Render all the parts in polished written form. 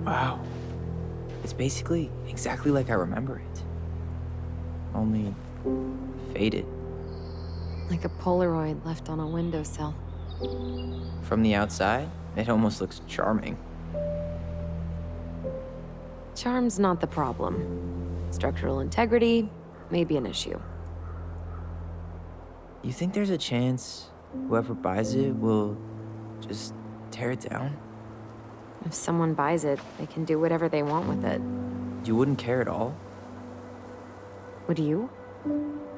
Wow. It's basically exactly like I remember it. Only faded. Like a Polaroid left on a windowsill. From the outside, it almost looks charming. Charm's not the problem. Structural integrity may be an issue. You think there's a chance whoever buys it will just tear it down? If someone buys it, they can do whatever they want with it. You wouldn't care at all? Would you?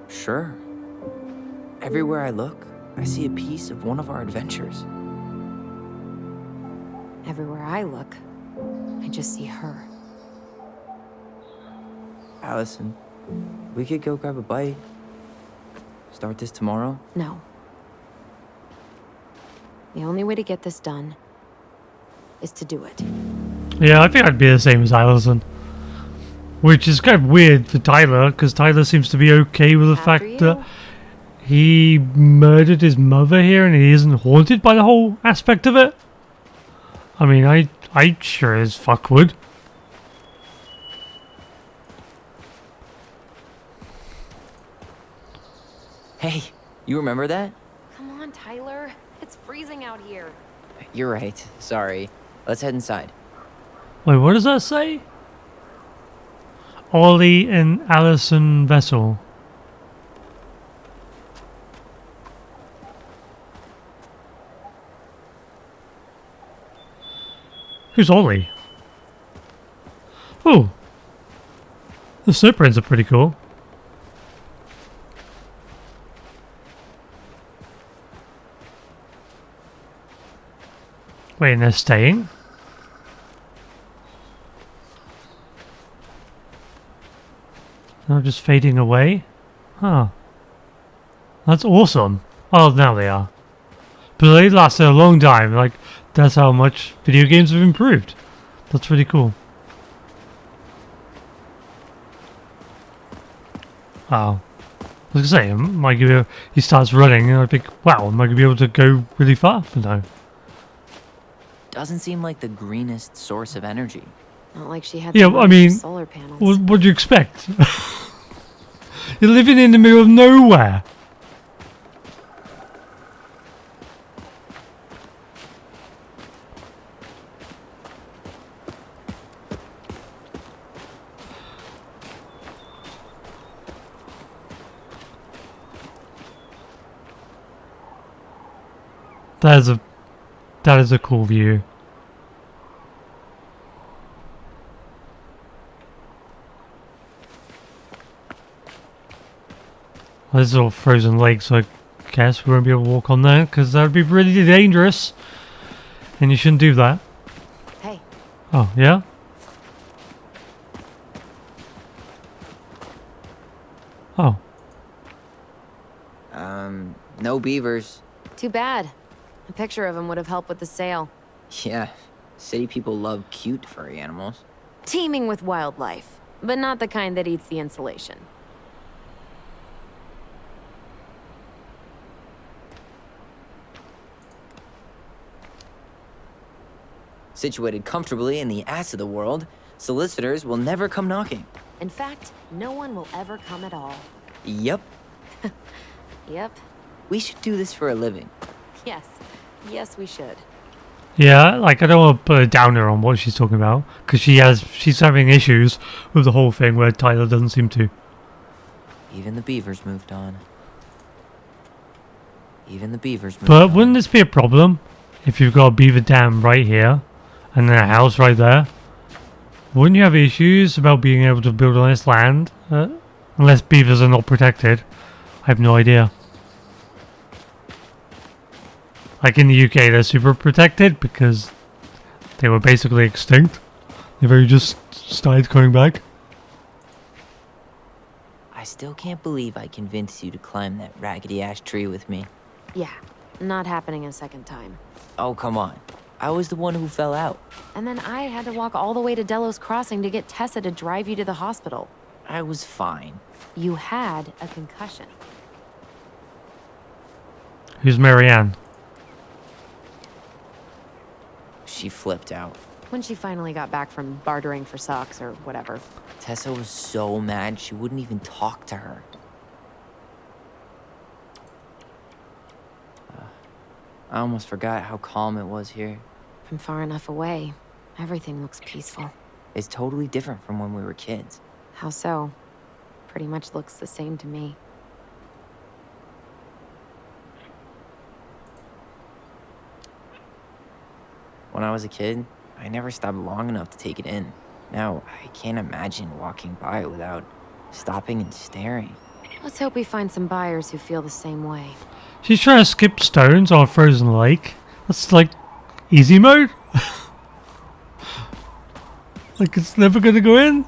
Sure. Everywhere I look, I see a piece of one of our adventures. Everywhere I look, I just see her. Alyson, we could go grab a bite. Start this tomorrow? No. The only way to get this done is to do it. Yeah, I think I'd be the same as Alyson. Which is kind of weird for Tyler, because Tyler seems to be okay with the fact that he murdered his mother here and he isn't haunted by the whole aspect of it. I mean, I sure as fuck would. Hey, you remember that? Come on, Tyler. It's freezing out here. You're right. Sorry. Let's head inside. Wait, what does that say? Ollie and Alyson Vessel. Who's Ollie? Oh, the snow prints are pretty cool. Wait, and they're staying? They're just fading away? Huh. That's awesome. Oh, now they are. But they lasted a long time. Like, that's how much video games have improved. That's really cool. Oh. I was gonna say, am I gonna be, he starts running and I think, wow, am I gonna be able to go really far? No. Doesn't seem like the greenest source of energy. Not like she had Yeah, I mean, solar panels. What do you expect? You're living in the middle of nowhere. That is a cool view. Well, this is all frozen lake, so I guess we won't be able to walk on there because that would be really dangerous, and you shouldn't do that. Hey. Oh, yeah? Oh. No beavers. Too bad. A picture of him would have helped with the sale. Yeah, city people love cute furry animals. Teeming with wildlife, but not the kind that eats the insulation. Situated comfortably in the ass of the world, solicitors will never come knocking. In fact, no one will ever come at all. Yep. Yep. We should do this for a living. Yes. Yes, we should. Yeah, like I don't want to put a downer on what she's talking about because she's having issues with the whole thing where Tyler doesn't seem to. Even the beavers moved on. Even the beavers moved But on. wouldn't this be a problem if you've got a beaver dam right here and then a house right there? Wouldn't you have issues about being able to build on this land unless beavers are not protected? I have no idea. Like in the UK, they're super protected because they were basically extinct. They've only just started coming back. I still can't believe I convinced you to climb that raggedy ass tree with me. Yeah, not happening a second time. Oh, come on. I was the one who fell out. And then I had to walk all the way to Delos Crossing to get Tessa to drive you to the hospital. I was fine. You had a concussion. Who's Marianne? She flipped out. When she finally got back from bartering for socks or whatever. Tessa was so mad she wouldn't even talk to her. I almost forgot how calm it was here. From far enough away, everything looks peaceful. It's totally different from when we were kids. How so? Pretty much looks the same to me. When I was a kid, I never stopped long enough to take it in. Now, I can't imagine walking by without stopping and staring. Let's hope we find some buyers who feel the same way. She's trying to skip stones on a frozen lake. That's like easy mode. Like it's never gonna go in.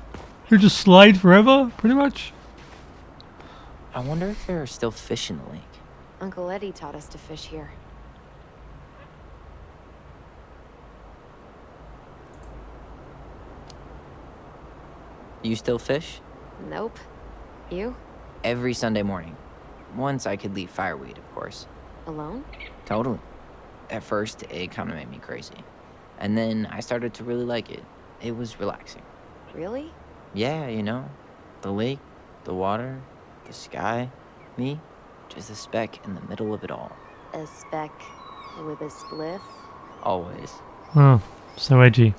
You just slide forever, pretty much. I wonder if there are still fish in the lake. Uncle Eddie taught us to fish here. You still fish? Nope. You? Every Sunday morning. Once I could leave fireweed, of course. Alone? Totally. At first, it kind of made me crazy. And then I started to really like it. It was relaxing. Really? Yeah, you know, the lake, the water, the sky, me, just a speck in the middle of it all. A speck with a spliff? Always. Oh, so edgy.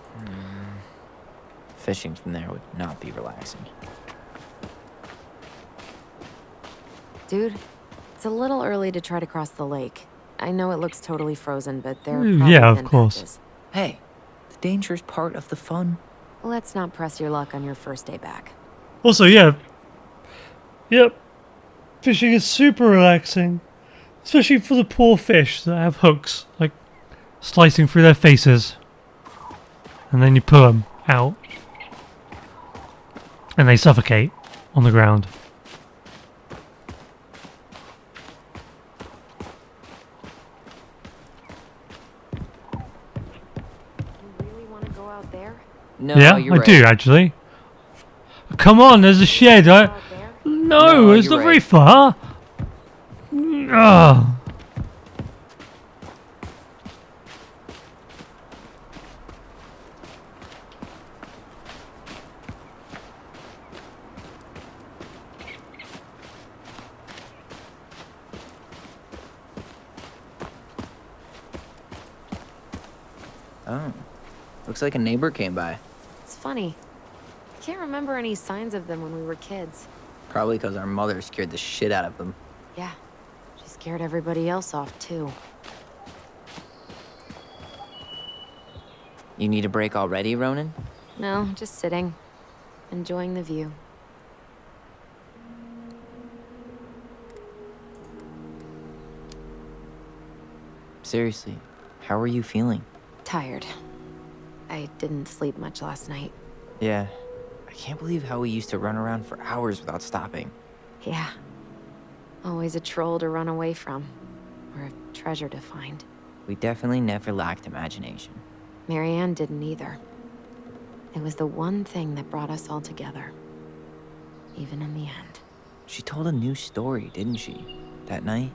Fishing from there would not be relaxing. Dude, it's a little early to try to cross the lake. I know it looks totally frozen, but there are Mm, probably yeah, of thin course. patches. Hey, the danger is part of the fun. Let's not press your luck on your first day back. Also, yeah. Yep. Fishing is super relaxing. Especially for the poor fish that have hooks, like slicing through their faces. And then you pull them out. And they suffocate on the ground. You really want to go out there? No, Yeah, you're I right. do actually. Come on, there's a shed. Out there? No, No, it's you're not very right. far. Ugh. Oh, looks like a neighbor came by. It's funny. I can't remember any signs of them when we were kids. Probably because our mother scared the shit out of them. Yeah, she scared everybody else off too. You need a break already, Ronan? No, just sitting, enjoying the view. Seriously, how are you feeling? Tired. I didn't sleep much last night. Yeah, I can't believe how we used to run around for hours without stopping. Yeah. Always a troll to run away from. Or a treasure to find. We definitely never lacked imagination. Marianne didn't either. It was the one thing that brought us all together. Even in the end. She told a new story, didn't she? That night?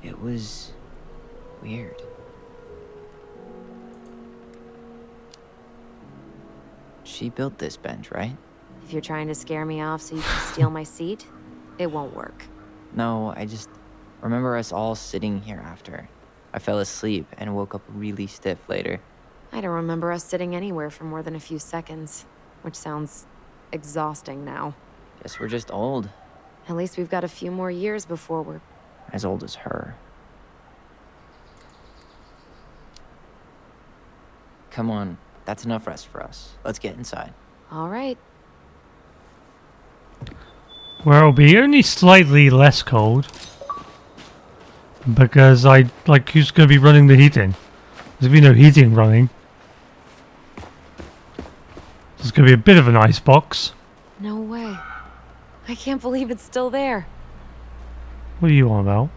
It was weird. She built this bench, right? If you're trying to scare me off so you can steal my seat, it won't work. No, I just remember us all sitting here after. I fell asleep and woke up really stiff later. I don't remember us sitting anywhere for more than a few seconds, which sounds exhausting now. Guess we're just old. At least we've got a few more years before we're... As old as her. Come on, that's enough rest for us. Let's get inside. All right. Where it'll be only slightly less cold. Because who's going to be running the heating? There's going to be no heating running. There's going to be a bit of an ice box. No way. I can't believe it's still there. What are you on about?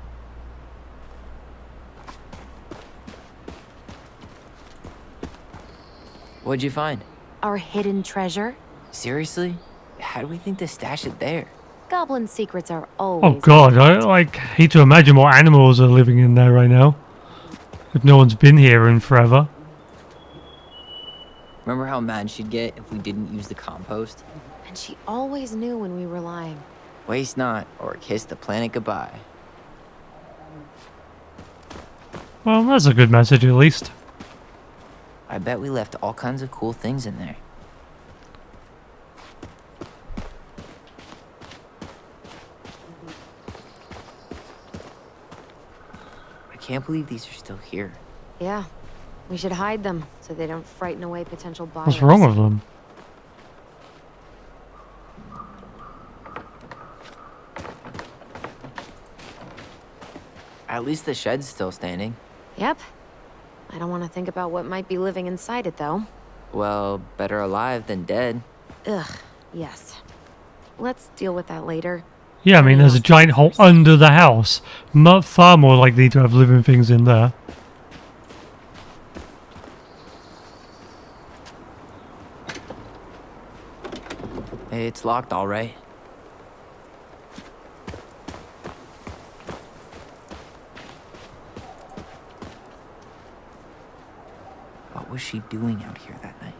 What'd you find? Our hidden treasure? Seriously? How do we think to stash it there? Goblin secrets are Oh always... god, I hate to imagine what animals are living in there right now. If no one's been here in forever. Remember how mad she'd get if we didn't use the compost? And she always knew when we were lying. Waste not, or kiss the planet goodbye. Well, that's a good message at least. I bet we left all kinds of cool things in there. I can't believe these are still here. Yeah. We should hide them so they don't frighten away potential buyers. What's wrong with them? At least the shed's still standing. Yep. I don't want to think about what might be living inside it, though. Well, better alive than dead. Ugh, yes. Let's deal with that later. Yeah, I mean, there's a giant hole under the house. Far more likely to have living things in there. It's locked, all right. What was she doing out here that night?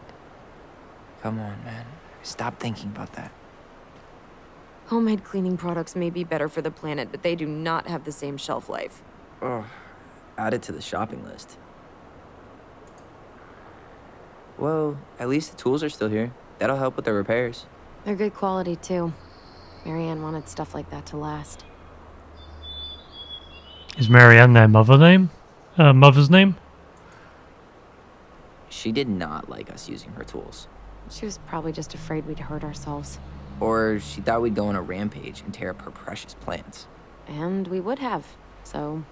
Come on, man. Stop thinking about that. Homemade cleaning products may be better for the planet, but they do not have the same shelf life. Oh, add it to the shopping list. Well, at least the tools are still here. That'll help with the repairs. They're good quality, too. Marianne wanted stuff like that to last. Is Marianne their mother's name? She did not like us using her tools. She was probably just afraid we'd hurt ourselves. Or she thought we'd go on a rampage and tear up her precious plants. And we would have, so...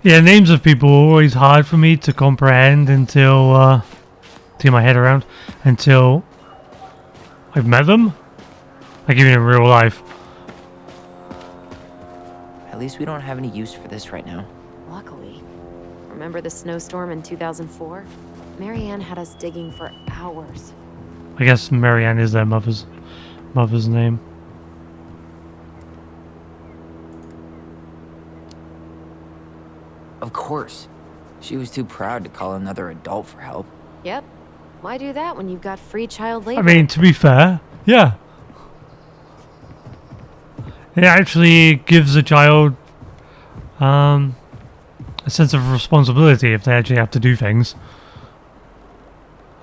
Yeah, names of people are always hard for me to comprehend until, to get my head around, until I've met them. Like even in real life. At least we don't have any use for this right now. Luckily. Remember the snowstorm in 2004? Marianne had us digging for hours. I guess Marianne is their mother's name. Of course. She was too proud to call another adult for help. Yep. Why do that when you've got free child labor? I mean, to be fair, yeah. It actually gives a child a sense of responsibility if they actually have to do things.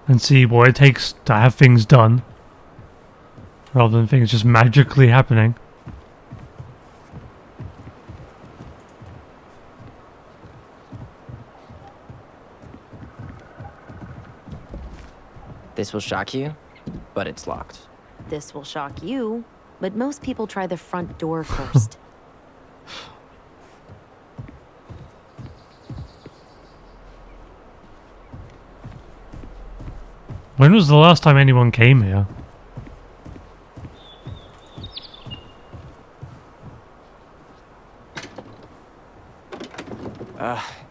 And see what it takes to have things done. Rather than things just magically happening. This will shock you, but it's locked. This will shock you, but most people try the front door first. When was the last time anyone came here?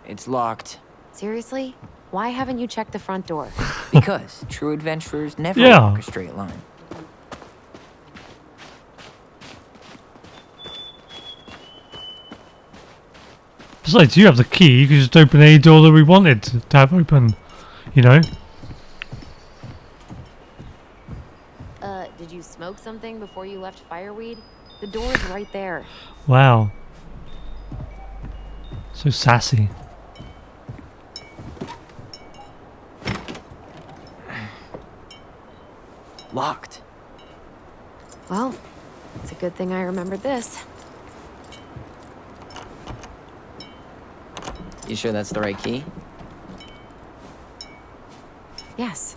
It's locked. Seriously? Why haven't you checked the front door? Because true adventurers never Yeah. walk a straight line. Besides, you have the key. You could just open any door that we wanted to have open. You know? Did you smoke something before you left Fireweed? The door's right there. Wow. So sassy. Locked. Well, it's a good thing I remembered this. You sure that's the right key? Yes.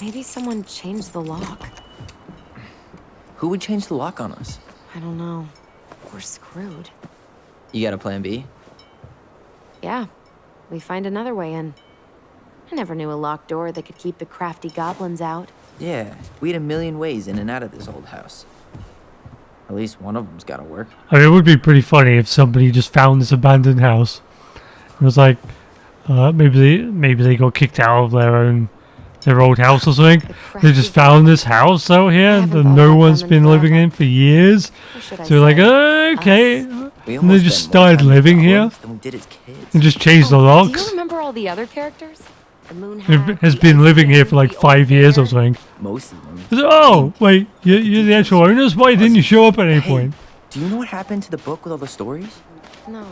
Maybe someone changed the lock. Who would change the lock on us? I don't know. We're screwed. You got a plan B? Yeah, we find another way in. I never knew a locked door that could keep the crafty goblins out. Yeah, we had a million ways in and out of this old house. At least one of them's gotta work. I mean, it would be pretty funny if somebody just found this abandoned house. It was like, maybe they got kicked out of their old house or something. They just found this house out here that no one's been living in for years. So they're like, okay. And they just started living here Than we did as kids. and just changed the Do you locks. remember all the other characters? The moon It hag, has the been living here for Ensign, like the 5 old years or bear. something. Most of them. Oh, wait, you're the actual owners? Why didn't you show up at any Hey, point? do you know what happened to the book with all the stories? No,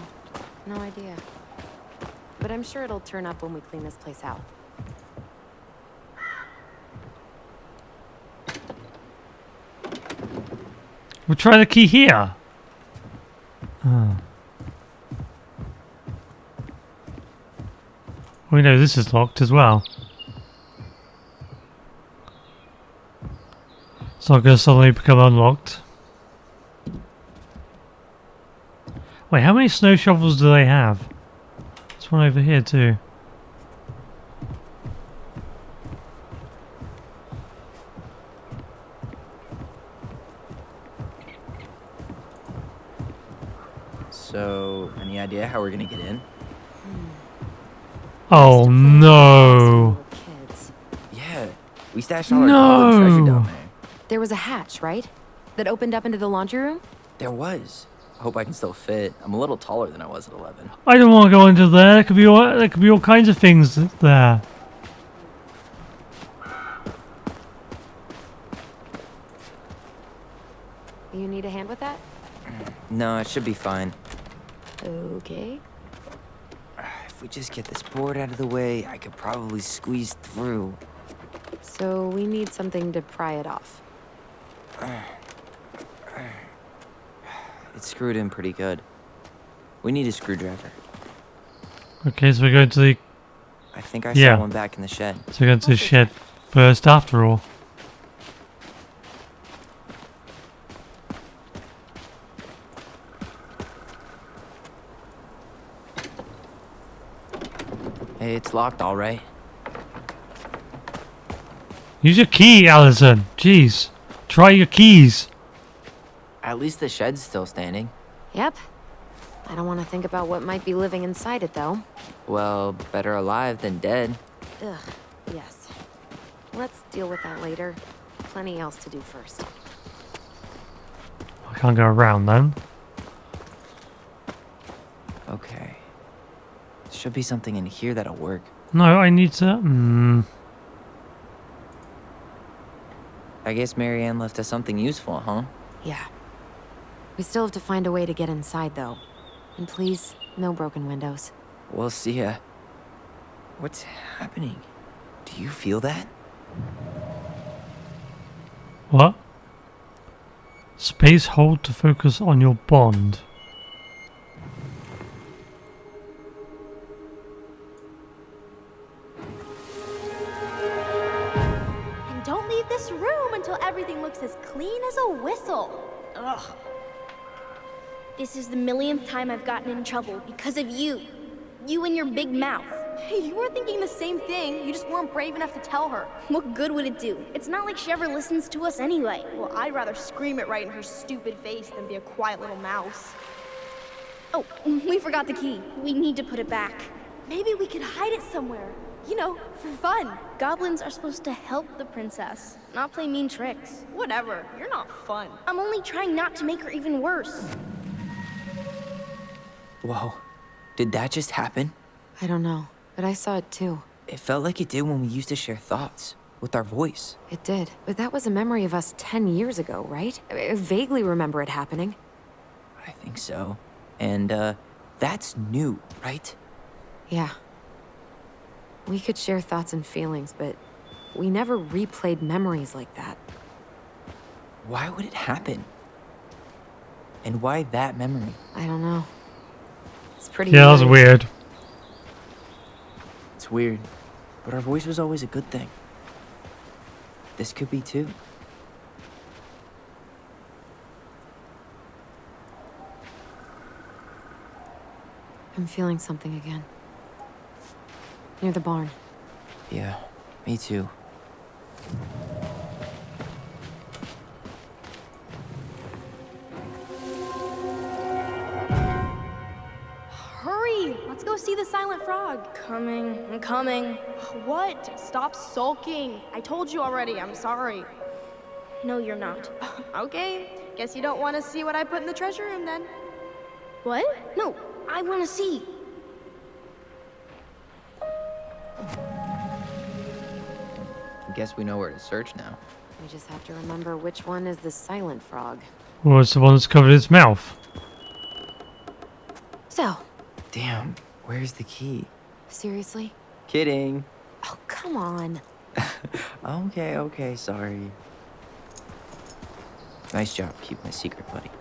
no idea. But I'm sure it'll turn up when we clean this place out. We'll try the key here. Oh. We know this is locked as well. It's not going to suddenly become unlocked. Wait, how many snow shovels do they have? There's one over here too. So, any idea how we're gonna get in? Oh no! Kids. Yeah, we stashed all our goblin treasure No. down there. There was a hatch, right? That opened up into the laundry room? There was. I hope I can still fit. I'm a little taller than I was at 11. I don't want to go into there. There could be all kinds of things there. You need a hand with that? No, it should be fine. Okay. If we just get this board out of the way, I could probably squeeze through. So we need something to pry it off. It's screwed in pretty good. We need a screwdriver. Okay, so we're going to the I think I Yeah. saw one back in the shed. the shed first after all. Hey, it's locked all right. Use your key, Alyson. Jeez. Try your keys. At least the shed's still standing. Yep. I don't want to think about what might be living inside it, though. Well, better alive than dead. Ugh, yes. Let's deal with that later. Plenty else to do first. I can't go around then. Okay. Should be something in here that'll work. No, I need to... I guess Marianne left us something useful, huh? Yeah. We still have to find a way to get inside, though. And please, no broken windows. We'll see ya. What's happening? Do you feel that? What? Space hold to focus on your bond. And don't leave this room until everything looks as clean as a whistle. Ugh. This is the millionth time I've gotten in trouble because of you. You and your big mouth. Hey, you were thinking the same thing. You just weren't brave enough to tell her. What good would it do? It's not like she ever listens to us anyway. Well, I'd rather scream it right in her stupid face than be a quiet little mouse. Oh, we forgot the key. We need to put it back. Maybe we could hide it somewhere. You know, for fun. Goblins are supposed to help the princess, not play mean tricks. Whatever. You're not fun. I'm only trying not to make her even worse. Whoa. Did that just happen? I don't know, but I saw it too. It felt like it did when we used to share thoughts with our voice. It did, but that was a memory of us 10 years ago, right? I vaguely remember it happening. I think so. And, that's new, right? Yeah. We could share thoughts and feelings, but we never replayed memories like that. Why would it happen? And why that memory? I don't know. It's pretty Yeah, that was weird. It's weird, but our voice was always a good thing. This could be too. I'm feeling something again. Near the barn. Yeah, me too. Hurry! Let's go see the silent frog. Coming, I'm coming. What? Stop sulking. I told you already, I'm sorry. No, you're not. Okay, guess you don't want to see what I put in the treasure room then. What? No, I want to see. I guess we know where to search now. We just have to remember which one is the silent frog. Well, it's the one that's covered its mouth. So, Damn, where's the key? seriously? Kidding. Oh, come on. Okay, sorry. Nice job keeping my secret, buddy.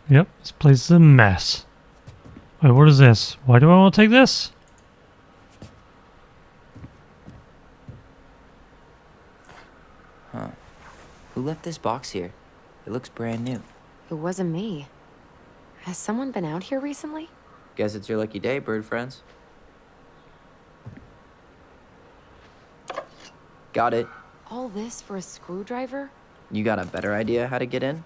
Yep, this place is a mess. Wait, what is this? Why do I want to take this? Huh. Who left this box here? It looks brand new. It wasn't me. Has someone been out here recently? Guess it's your lucky day, bird friends. Got it. All this for a screwdriver? You got a better idea how to get in?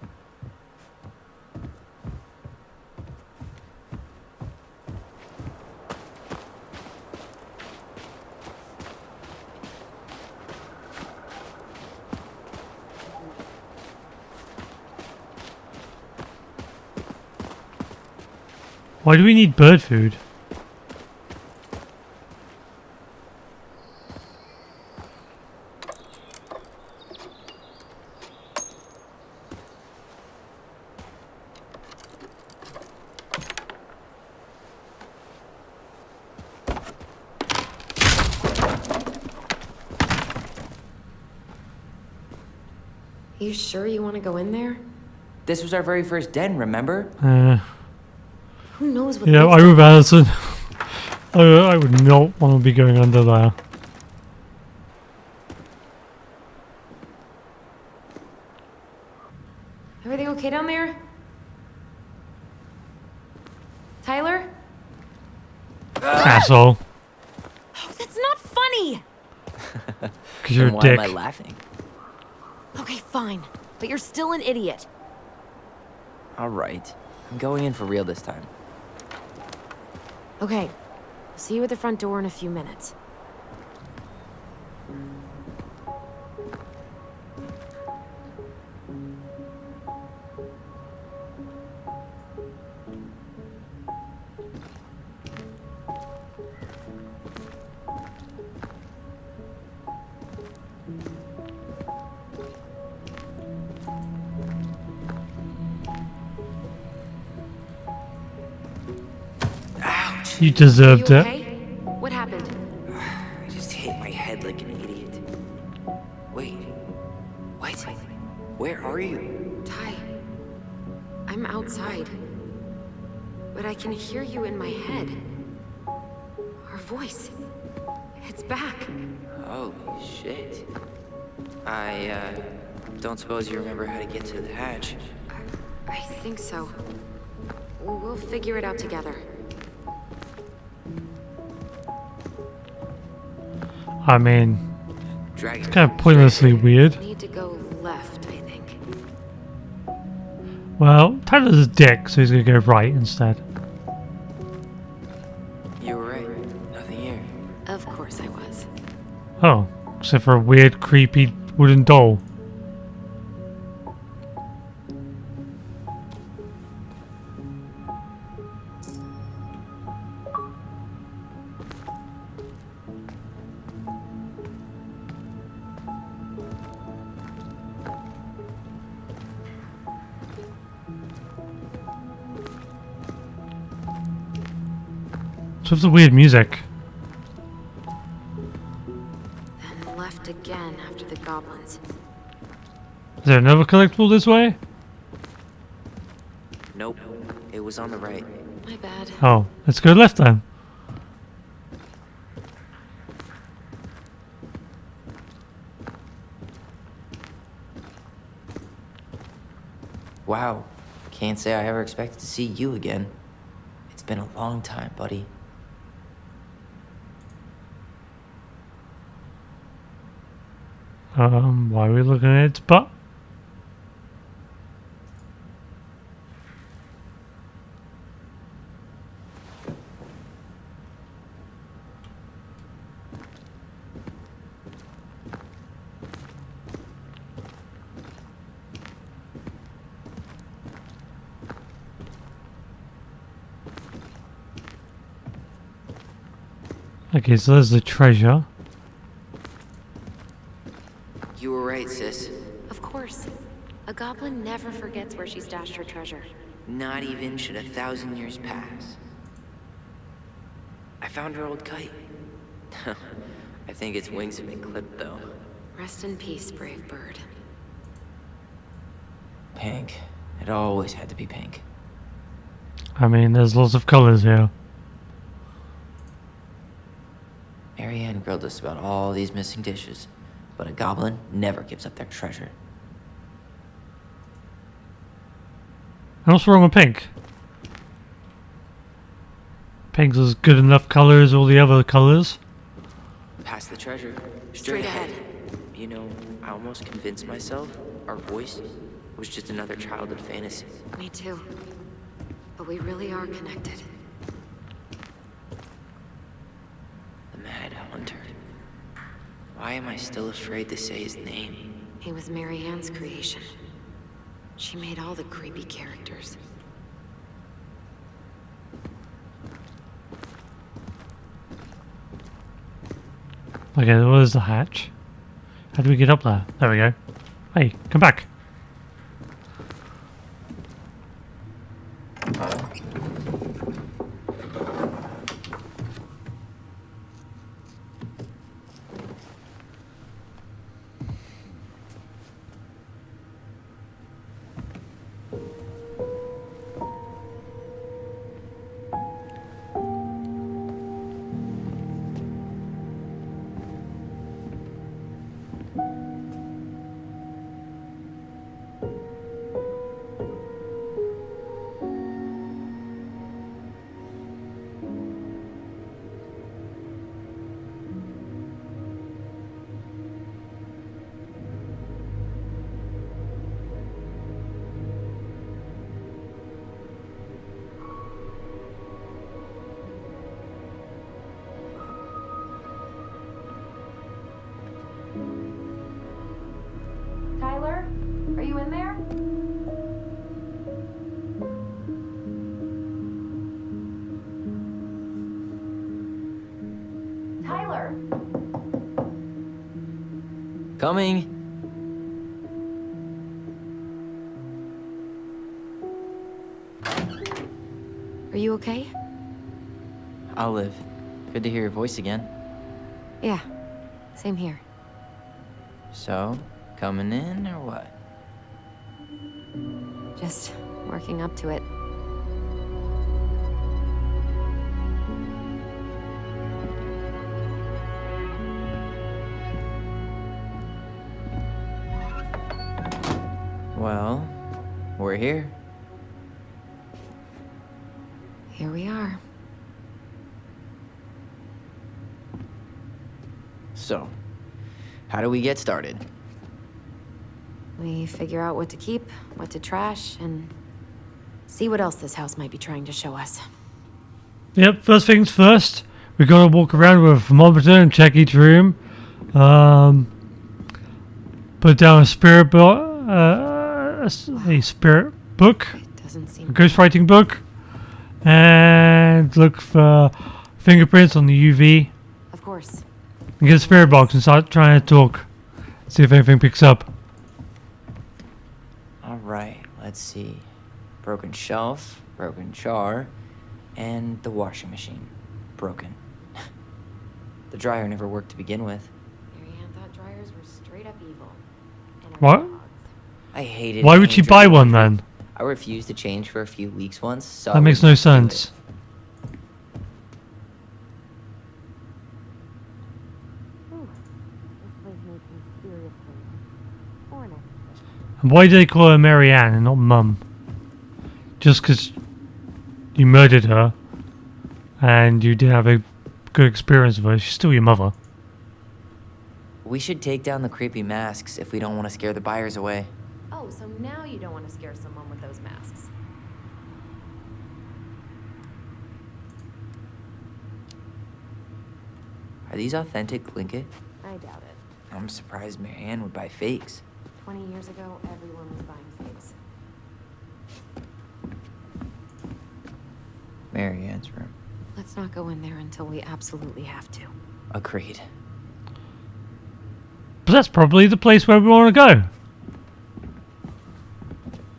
Why do we need bird food? You sure you want to go in there? This was our very first den, remember? Who knows what Yeah, lives I'm down with Alyson. I would not want to be going under there. Everything okay down there? Tyler? Asshole. Oh, that's not funny! Because you're Then a why dick. am I laughing? Okay, fine. But you're still an idiot. All right. I'm going in for real this time. Okay. See you at the front door in a few minutes. You You deserved it. okay? What happened? I just hit my head like an idiot. Wait. What? Where are you? Ty, I'm outside. But I can hear you in my head. Our voice. It's back. Holy shit. I, don't suppose you remember how to get to the hatch. I think so. We'll figure it out together. I mean, Dragon. kind of pointlessly weird. Need to go left, I think. Well, Tyler's a dick, so he's gonna go right instead. You were right. Nothing here. Of course I was. Oh, except for a weird, creepy wooden doll. What's the weird music? Then left again after the goblins. Is there another collectible this way? Nope. It was on the right. My bad. Oh, let's go left then. Wow. Can't say I ever expected to see you again. It's been a long time, buddy. Why are we looking at its butt? Okay, so there's the treasure. You were right, sis. Of course. A goblin never forgets where she stashed her treasure. Not even should 1,000 years pass. I found her old kite. I think its wings have been clipped, though. Rest in peace, brave bird. Pink. It always had to be pink. I mean, there's lots of colors here. Marianne grilled us about all these missing dishes, but a goblin never gives up their treasure. And what's wrong with pink? Pink's as good enough color as all the other colors. Past the treasure. Straight ahead. You know, I almost convinced myself our voice was just another childhood fantasy. Me too. But we really are connected. The Mad Hunter. Why am I still afraid to say his name? He was Marianne's creation. She made all the creepy characters. Okay, where's the hatch? How do we get up there? There we go. Hey, come back. Tyler? Are you in there? Tyler! Coming! Are you okay? I'll live. Good to hear your voice again. Yeah. Same here. So, coming in or what? Just working up to it. Well, we're here. Here we are. So, how do we get started? We figure out what to keep, what to trash, and See what else this house might be trying to show us. Yep, first things first. We gotta walk around with a thermometer and check each room. Put down a spirit book, a spirit book, It doesn't a seem... ghostwriting book, and look for fingerprints on the UV. Of course. And get a spirit box and start trying to talk. See if anything picks up. Alright, let's see. Broken shelf, broken jar, and the washing machine. Broken. The dryer never worked to begin with. Marianne thought dryers were straight up evil. And What? dogs. I hated Why would she hanging buy dirty one laundry. then? I refused to change for a few weeks once, so I That makes wouldn't no have to do sense. And why do they call her Marianne and not Mum? Just because you murdered her and you didn't have a good experience with her, she's still your mother. We should take down the creepy masks if we don't want to scare the buyers away. Oh, so now you don't want to scare someone with those masks. Are these authentic Glinkit? I doubt it. I'm surprised Marianne would buy fakes. 20 years ago, everyone was buying fakes. Marianne's room. Let's not go in there until we absolutely have to. Agreed. But that's probably the place where we want to go.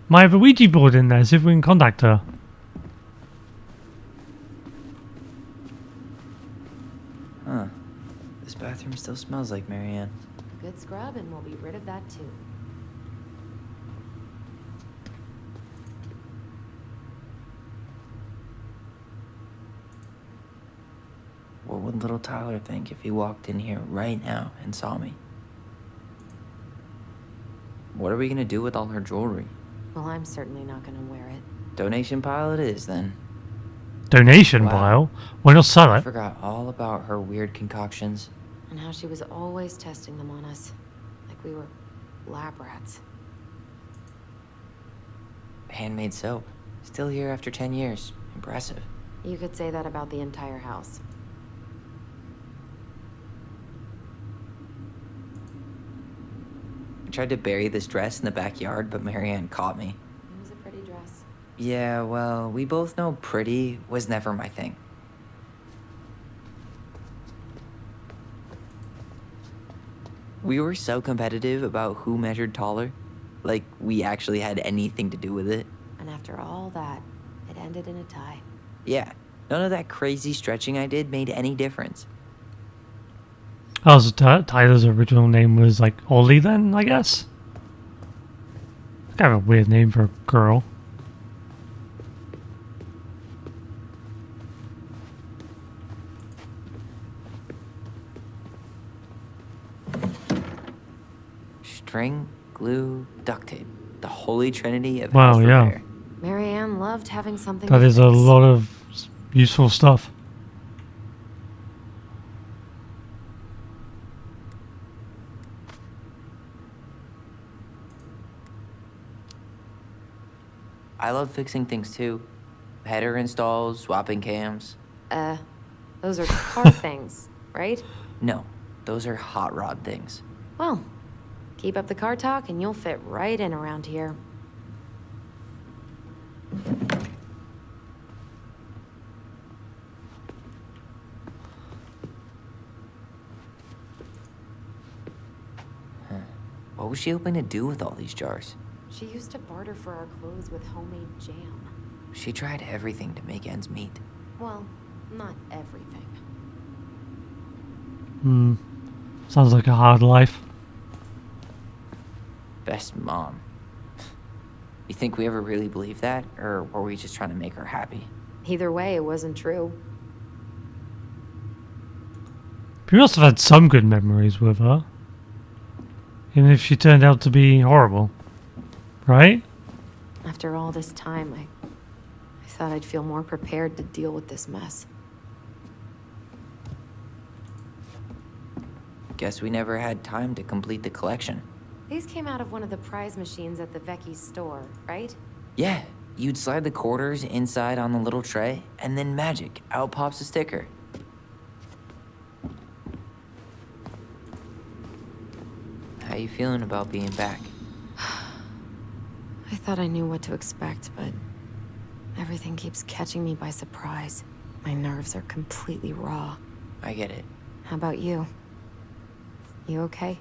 Might have a Ouija board in there, see if we can contact her. Huh. This bathroom still smells like Marianne. Good scrub, and we'll be rid of that too. What would little Tyler think if he walked in here right now and saw me? What are we gonna do with all her jewelry? Well, I'm certainly not gonna wear it. Donation pile it is, then. Donation Wow. pile? Why not sell I it? forgot all about her weird concoctions. And how she was always testing them on us. Like we were lab rats. Handmade soap. Still here after 10 years. Impressive. You could say that about the entire house. I tried to bury this dress in the backyard, but Marianne caught me. It was a pretty dress. Yeah, well, we both know pretty was never my thing. We were so competitive about who measured taller. Like, we actually had anything to do with it. And after all that, it ended in a tie. Yeah, none of that crazy stretching I did made any difference. Oh, so Tyler's original name was like Ollie then, I guess? Kind of a weird name for a girl. String, glue, duct tape. The holy trinity of Wow, house yeah. repair. Marianne loved having something That to is a fix. lot of useful stuff. I love fixing things too. Header installs, swapping cams. Those are car things, right? No, those are hot rod things. Well, keep up the car talk and you'll fit right in around here. What was she hoping to do with all these jars? She used to barter for our clothes with homemade jam. She tried everything to make ends meet. Well, not everything. Sounds like a hard life. Best mom. You think we ever really believed that? Or were we just trying to make her happy? Either way, it wasn't true. You must have had some good memories with her. Even if she turned out to be horrible. Right? After all this time, I thought I'd feel more prepared to deal with this mess. Guess we never had time to complete the collection. These came out of one of the prize machines at the Vecchi's store, right? Yeah, You'd slide the quarters inside on the little tray, and then magic, out pops a sticker. How you feeling about being back? I thought I knew what to expect, but everything keeps catching me by surprise. My nerves are completely raw. I get it. How about you? You okay?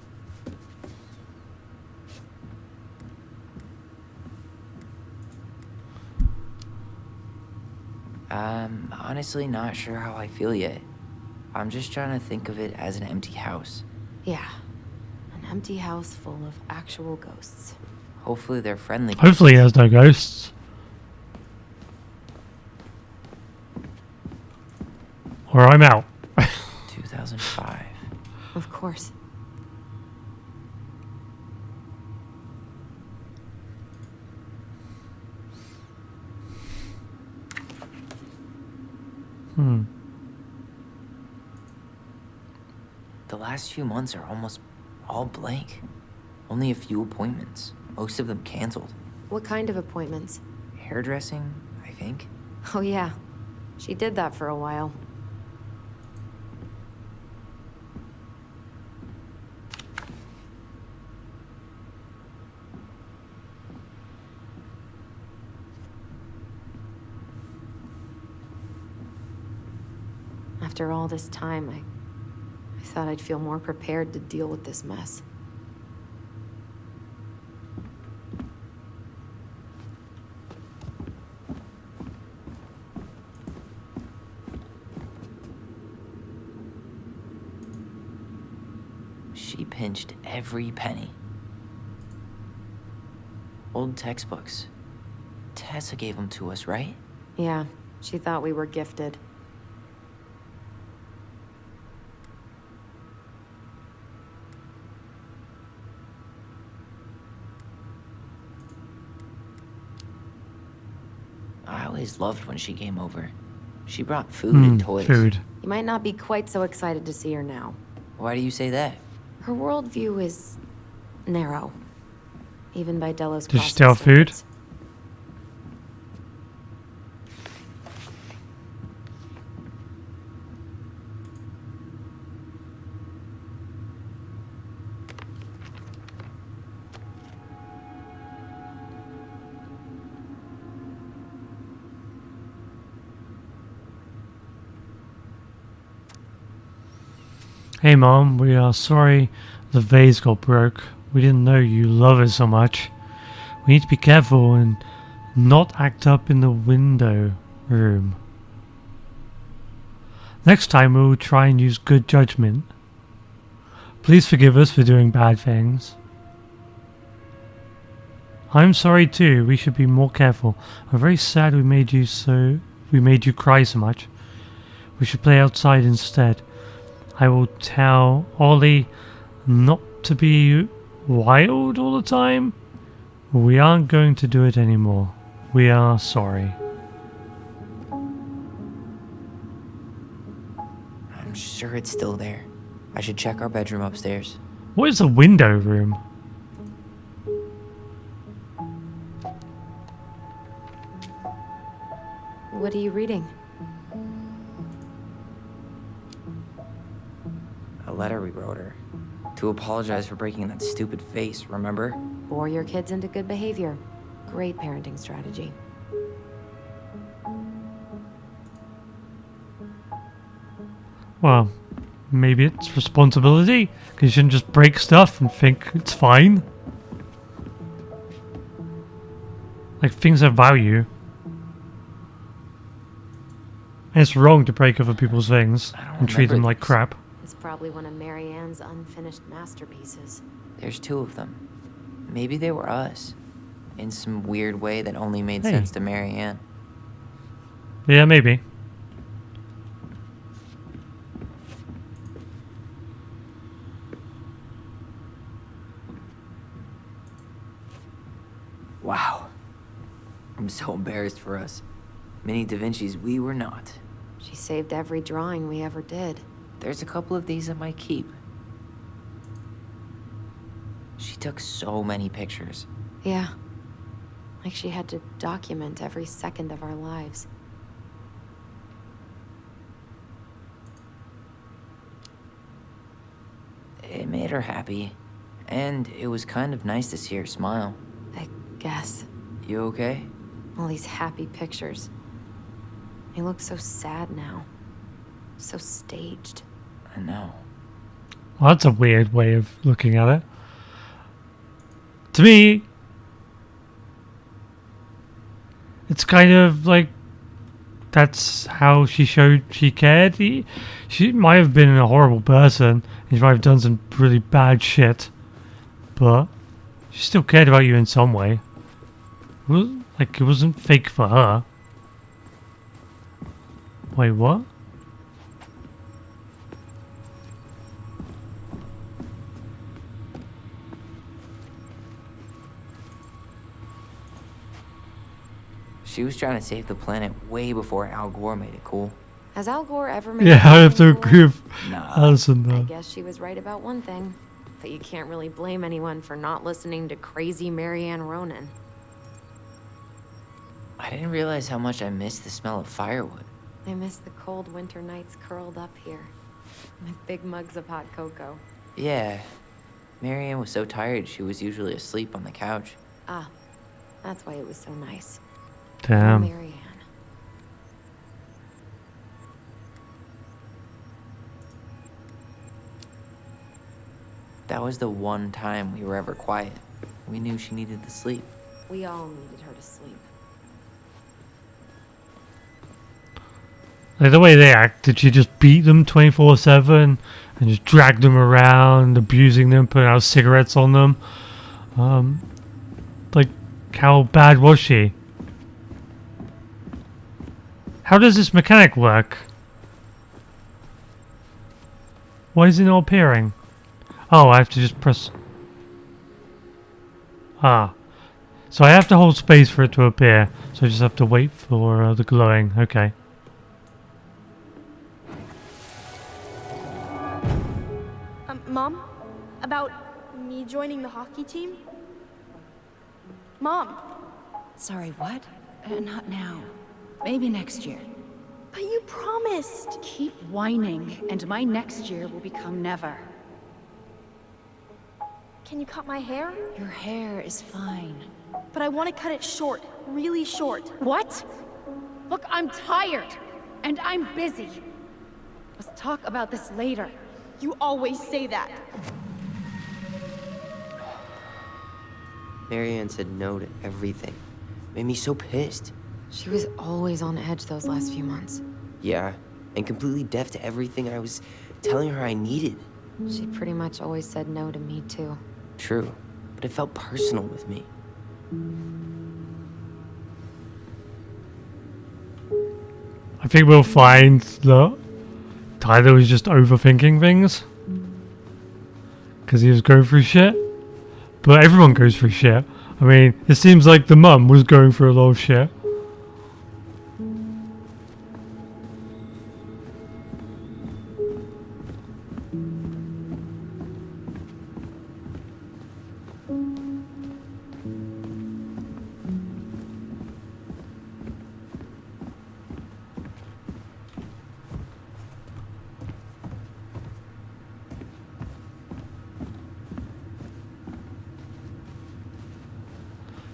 I'm honestly not sure how I feel yet. I'm just trying to think of it as an empty house. Yeah. An empty house full of actual ghosts. Hopefully they're friendly. Hopefully there's no ghosts. Or I'm out. 2005. Of course. The last few months are almost all blank. Only a few appointments. Most of them canceled. What kind of appointments? Hairdressing, I think. Oh yeah. She did that for a while. After all this time, I thought I'd feel more prepared to deal with this mess. She pinched every penny. Old textbooks. Tessa gave them to us, right? Yeah, she thought we were gifted. I always loved when she came over. She brought food and toys. Food. You might not be quite so excited to see her now. Why do you say that? Her worldview is narrow, even by Delos Did she Crossing steal food? standards. Hey Mom, we are sorry the vase got broke. We didn't know you love it so much. We need to be careful and not act up in the window room. Next time we will try and use good judgment. Please forgive us for doing bad things. I'm sorry too, we should be more careful. I'm very sad we made you cry so much. We should play outside instead. I will tell Ollie not to be wild all the time. We aren't going to do it anymore. We are sorry. I'm sure it's still there. I should check our bedroom upstairs. What is a window room? What are you reading? A letter we wrote her. To apologize for breaking that stupid vase, remember? Bore your kids into good behavior. Great parenting strategy. Well, maybe it's responsibility. Because you shouldn't just break stuff and think it's fine. Like, things have value. And it's wrong to break other people's things and treat them remember like these. crap. It's probably one of Mary Ann's unfinished masterpieces. There's two of them. Maybe they were us. In some weird way that only made Hey. sense to Mary Ann. Yeah, maybe. Wow. I'm so embarrassed for us. Mini Da Vinci's we were not. She saved every drawing we ever did. There's a couple of these I might keep. She took so many pictures. Yeah. Like she had to document every second of our lives. It made her happy. And it was kind of nice to see her smile. I guess. You okay? All these happy pictures. They look so sad now. So staged. I know. Well, that's a weird way of looking at it. To me, it's kind of like that's how she showed she cared. She might have been a horrible person. And she might have done some really bad shit. But she still cared about you in some way. Like, it wasn't fake for her. Wait, what? She was trying to save the planet way before Al Gore made it cool. Has Al Gore ever made Yeah, I have to anything cool? agree with Nah. Alyson I though. guess she was right about one thing. But you can't really blame anyone for not listening to crazy Marianne Ronan. I didn't realize how much I missed the smell of firewood. I miss the cold winter nights curled up here. With big mugs of hot cocoa. Yeah. Marianne was so tired she was usually asleep on the couch. Ah, that's why it was so nice. Oh, Damn. Marianne. That was the one time we were ever quiet. We knew she needed the sleep. We all needed her to sleep. Like the way they acted, she just beat them 24/7 and just dragged them around, abusing them, putting out cigarettes on them. Like, how bad was she? How does this mechanic work? Why is it not appearing? Oh, I have to just press... Ah. So I have to hold space for it to appear. So I just have to wait for the glowing. Okay. Mom? About me joining the hockey team? Mom! Sorry, what? Not now. Maybe next year. But you promised! Keep whining, and my next year will become never. Can you cut my hair? Your hair is fine. But I want to cut it short. Really short. What? Look, I'm tired, and I'm busy. Let's talk about this later. You always say that. Marianne said no to everything. Made me so pissed. She was always on edge those last few months. Yeah, and completely deaf to everything I was telling her I needed. She pretty much always said no to me, too. True, but it felt personal with me. I think we'll find that Tyler was just overthinking things. Because he was going through shit. But everyone goes through shit. I mean, it seems like the mum was going through a lot of shit.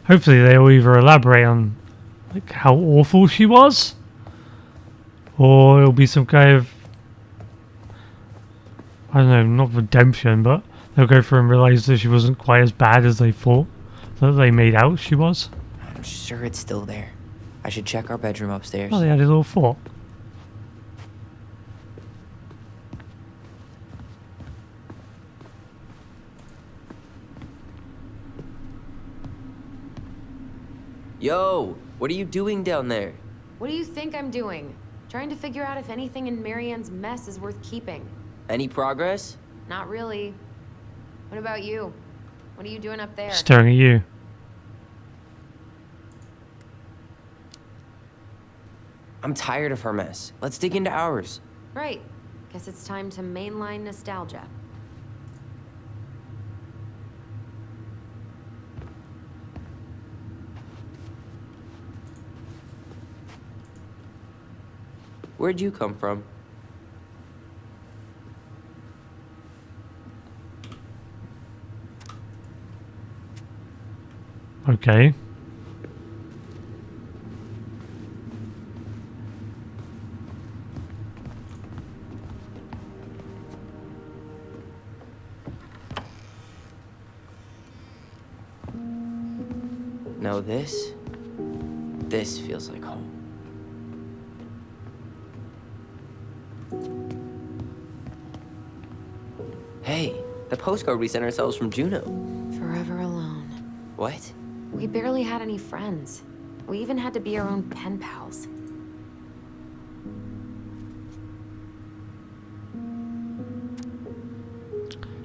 Hopefully they will either elaborate on like how awful she was, or it'll be some kind of, I don't know, not redemption, but they'll go through and realize that she wasn't quite as bad as they thought, that they made out she was. I'm sure it's still there. I should check our bedroom upstairs. Well, they had a little thought. Yo, what are you doing down there? What do you think I'm doing? Trying to figure out if anything in Marianne's mess is worth keeping. Any progress? Not really. What about you? What are you doing up there? Staring at you. I'm tired of her mess. Let's dig into ours. Right. Guess it's time to mainline nostalgia. Where'd you come from? Okay. No, this feels like home. Hey, the postcard we sent ourselves from Juneau. Forever alone. What? We barely had any friends. We even had to be our own pen pals.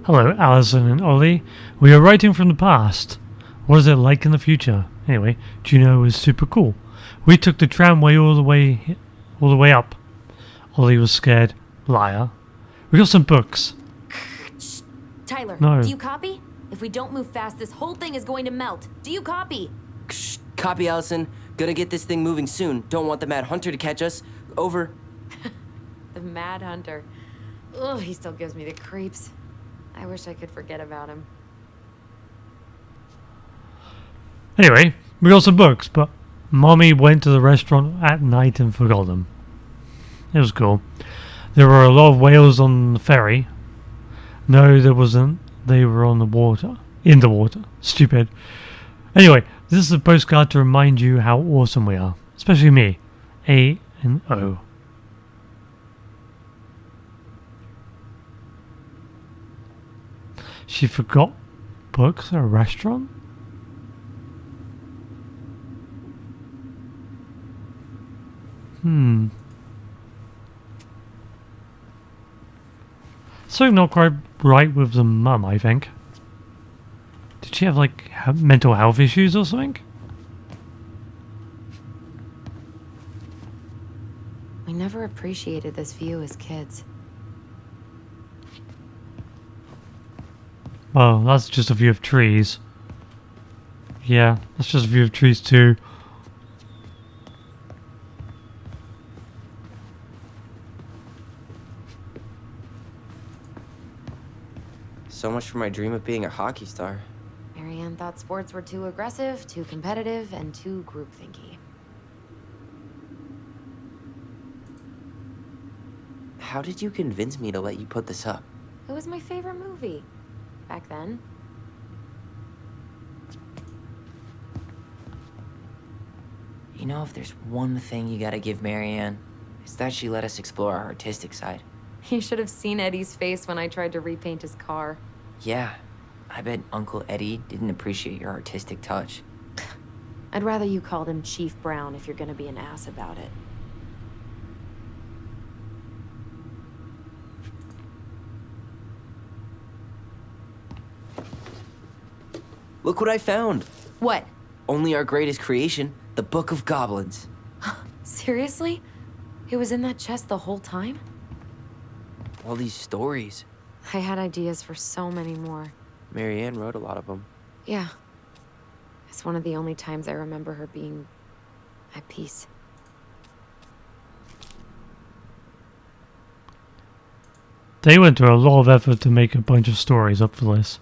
Hello, Alyson and Ollie. We are writing from the past. What is it like in the future? Anyway, Juneau is super cool. We took the tramway all the way up. Ollie was scared. Liar. We got some books. Tyler, No. do you copy? If we don't move fast, this whole thing is going to melt. Do you copy? Shh, copy, Allison. Gonna get this thing moving soon. Don't want the Mad Hunter to catch us. Over. The Mad Hunter. Ugh, he still gives me the creeps. I wish I could forget about him. Anyway, we got some books, but Mommy went to the restaurant at night and forgot them. It was cool. There were a lot of whales on the ferry. No, there wasn't. They were on the water. In the water. Stupid. Anyway, this is a postcard to remind you how awesome we are. Especially me. A and O. She forgot books at a restaurant? Something not quite right with the mum, I think. Did she have, like, mental health issues or something? We never appreciated this view as kids. Well, that's just a view of trees. Yeah, that's just a view of trees too. So much for my dream of being a hockey star. Marianne thought sports were too aggressive, too competitive, and too groupthinky. How did you convince me to let you put this up? It was my favorite movie. Back then. You know, if there's one thing you gotta give Marianne, it's that she let us explore our artistic side. You should have seen Eddie's face when I tried to repaint his car. Yeah, I bet Uncle Eddie didn't appreciate your artistic touch. I'd rather you called him Chief Brown if you're gonna be an ass about it. Look what I found. What? Only our greatest creation, the Book of Goblins. Seriously? It was in that chest the whole time? All these stories. I had ideas for so many more. Marianne wrote a lot of them. Yeah. It's one of the only times I remember her being at peace. They went to a lot of effort to make a bunch of stories up for this.